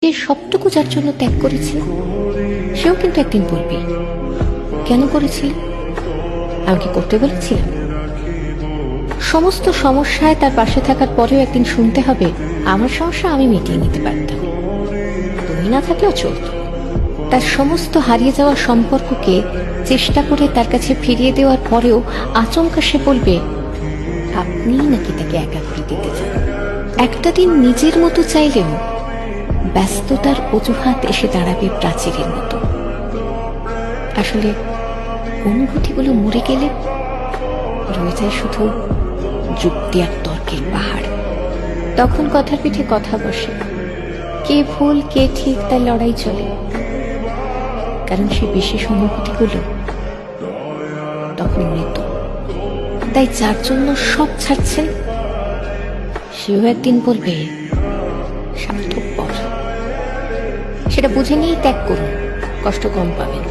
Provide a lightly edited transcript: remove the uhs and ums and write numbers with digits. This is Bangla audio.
যে সবটুকু যার জন্য ত্যাগ করেছিল সেও কিন্তু একদিন বলবে, কেন করেছিলে? আমি কি করতে বলেছিলাম? সমস্ত সমস্যায় তার পাশে থাকার পরেও একদিন শুনতে হবে, আমার সমস্যা আমি মিটিয়ে নিতে পারতাম, তুমি না থাকলেও চলত। তার সমস্ত হারিয়ে যাওয়া সম্পর্ককে চেষ্টা করে তার কাছে ফিরিয়ে দেওয়ার পরেও আচমকা সে বলবে, আপনিই নাকি তাকে একা করে দিতে চান। একটা দিন নিজের মতো চাইলেও ব্যস্ততার অজুহাত এসে দাঁড়াবে প্রাচীরের মতো। আসলে অনুভূতিগুলো মরে গেলে রয়ে যায় শুধু যুক্তি আর তর্কের পাহাড়। তখন কথার পিঠে কথা বসে, কে ভুল কে ঠিক তার লড়াই চলে, কারণ সে বিশেষ অনুভূতিগুলো তখন মৃত। তাই যার জন্য সব ছাড়ছেন সেও একদিন বলবে, স্বার্থপর। সেটা বুঝে নিয়েই ত্যাগ করুন, কষ্ট কম পাবেন।